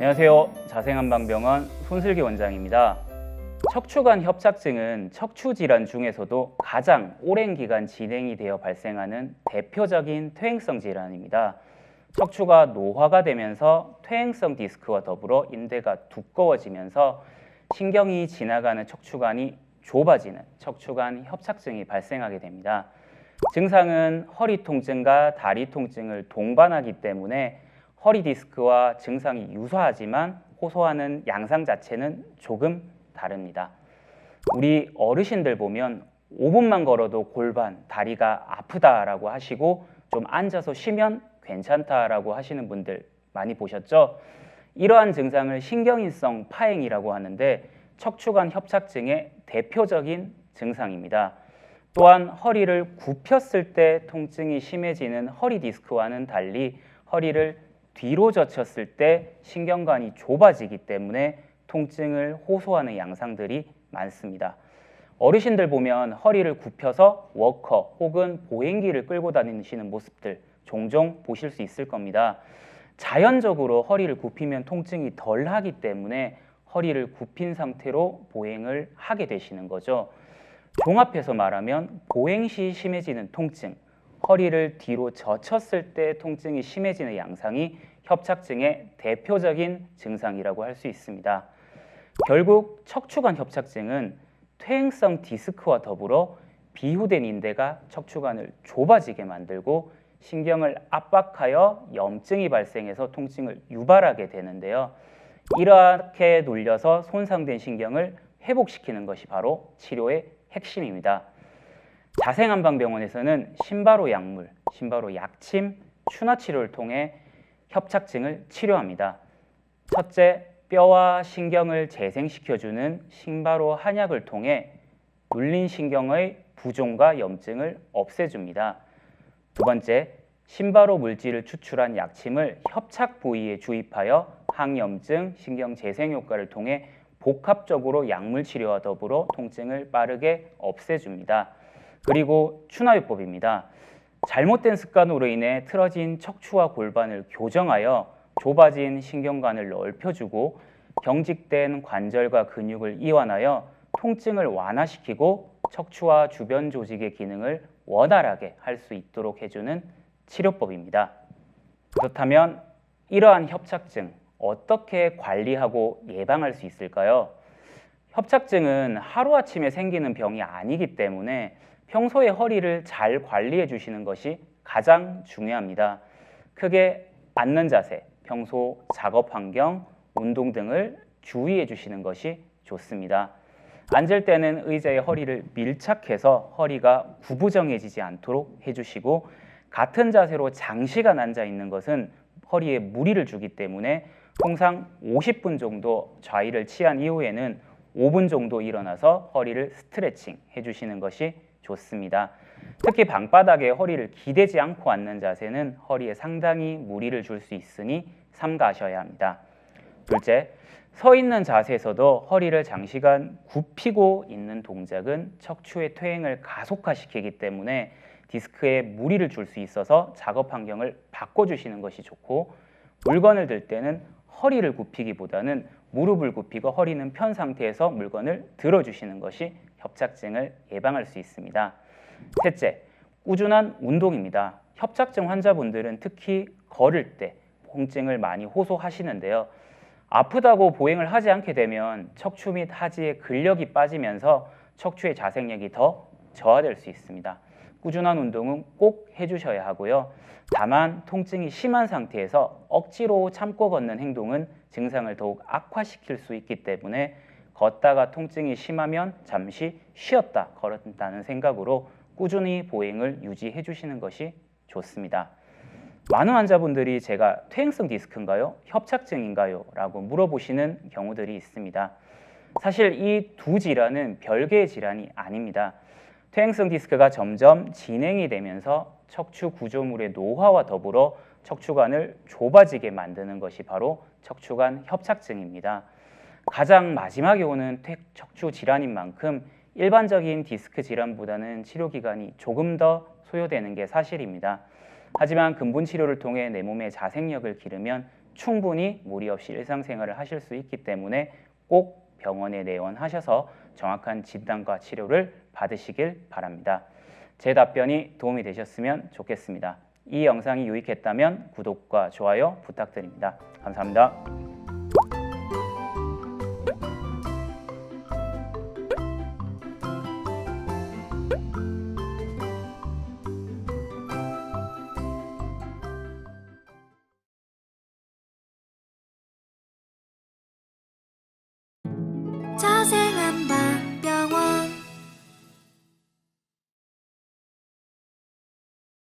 안녕하세요. 자생한방병원 손슬기 원장입니다. 척추관 협착증은 척추질환 중에서도 가장 오랜 기간 진행이 되어 발생하는 대표적인 퇴행성 질환입니다. 척추가 노화가 되면서 퇴행성 디스크와 더불어 인대가 두꺼워지면서 신경이 지나가는 척추관이 좁아지는 척추관 협착증이 발생하게 됩니다. 증상은 허리 통증과 다리 통증을 동반하기 때문에 허리 디스크와 증상이 유사하지만 호소하는 양상 자체는 조금 다릅니다. 우리 어르신들 보면 5분만 걸어도 골반, 다리가 아프다라고 하시고 좀 앉아서 쉬면 괜찮다라고 하시는 분들 많이 보셨죠? 이러한 증상을 신경인성 파행이라고 하는데 척추관 협착증의 대표적인 증상입니다. 또한 허리를 굽혔을 때 통증이 심해지는 허리 디스크와는 달리 허리를 뒤로 젖혔을 때 신경관이 좁아지기 때문에 통증을 호소하는 양상들이 많습니다. 어르신들 보면 허리를 굽혀서 워커 혹은 보행기를 끌고 다니시는 모습들 종종 보실 수 있을 겁니다. 자연적으로 허리를 굽히면 통증이 덜 하기 때문에 허리를 굽힌 상태로 보행을 하게 되시는 거죠. 종합해서 말하면 보행 시 심해지는 통증, 허리를 뒤로 젖혔을 때 통증이 심해지는 양상이 협착증의 대표적인 증상이라고 할 수 있습니다. 결국 척추관 협착증은 퇴행성 디스크와 더불어 비후된 인대가 척추관을 좁아지게 만들고 신경을 압박하여 염증이 발생해서 통증을 유발하게 되는데요. 이렇게 눌려서 손상된 신경을 회복시키는 것이 바로 치료의 핵심입니다. 자생한방병원에서는 심바로 약물, 심바로 약침, 추나 치료를 통해 협착증을 치료합니다. 첫째, 뼈와 신경을 재생시켜주는 심바로 한약을 통해 눌린 신경의 부종과 염증을 없애줍니다. 두 번째, 심바로 물질을 추출한 약침을 협착 부위에 주입하여 항염증, 신경 재생 효과를 통해 복합적으로 약물 치료와 더불어 통증을 빠르게 없애줍니다. 그리고 추나요법입니다. 잘못된 습관으로 인해 틀어진 척추와 골반을 교정하여 좁아진 신경관을 넓혀주고 경직된 관절과 근육을 이완하여 통증을 완화시키고 척추와 주변 조직의 기능을 원활하게 할 수 있도록 해주는 치료법입니다. 그렇다면 이러한 협착증 어떻게 관리하고 예방할 수 있을까요? 협착증은 하루아침에 생기는 병이 아니기 때문에 평소에 허리를 잘 관리해 주시는 것이 가장 중요합니다. 크게 앉는 자세, 평소 작업 환경, 운동 등을 주의해 주시는 것이 좋습니다. 앉을 때는 의자에 허리를 밀착해서 허리가 구부정해지지 않도록 해주시고 같은 자세로 장시간 앉아 있는 것은 허리에 무리를 주기 때문에 통상 50분 정도 좌의를 취한 이후에는 5분 정도 일어나서 허리를 스트레칭 해주시는 것이 좋습니다. 특히 방바닥에 허리를 기대지 않고 앉는 자세는 허리에 상당히 무리를 줄 수 있으니 삼가하셔야 합니다. 둘째, 서 있는 자세에서도 허리를 장시간 굽히고 있는 동작은 척추의 퇴행을 가속화시키기 때문에 디스크에 무리를 줄 수 있어서 작업 환경을 바꿔주시는 것이 좋고 물건을 들 때는 허리를 굽히기보다는 무릎을 굽히고 허리는 편 상태에서 물건을 들어주시는 것이 협착증을 예방할 수 있습니다. 셋째, 꾸준한 운동입니다. 협착증 환자분들은 특히 걸을 때 통증을 많이 호소하시는데요. 아프다고 보행을 하지 않게 되면 척추 및 하지에 근력이 빠지면서 척추의 자생력이 더 저하될 수 있습니다. 꾸준한 운동은 꼭 해주셔야 하고요. 다만 통증이 심한 상태에서 억지로 참고 걷는 행동은 증상을 더욱 악화시킬 수 있기 때문에 걷다가 통증이 심하면 잠시 쉬었다 걸었다는 생각으로 꾸준히 보행을 유지해 주시는 것이 좋습니다. 많은 환자분들이 제가 퇴행성 디스크인가요? 협착증인가요? 라고 물어보시는 경우들이 있습니다. 사실 이 두 질환은 별개의 질환이 아닙니다. 퇴행성 디스크가 점점 진행이 되면서 척추 구조물의 노화와 더불어 척추관을 좁아지게 만드는 것이 바로 척추관 협착증입니다. 가장 마지막에 오는 척추 질환인 만큼 일반적인 디스크 질환보다는 치료 기간이 조금 더 소요되는 게 사실입니다. 하지만 근본 치료를 통해 내 몸의 자생력을 기르면 충분히 무리 없이 일상생활을 하실 수 있기 때문에 꼭 병원에 내원하셔서 정확한 진단과 치료를 받으시길 바랍니다. 제 답변이 도움이 되셨으면 좋겠습니다. 이 영상이 유익했다면 구독과 좋아요 부탁드립니다. 감사합니다. 자세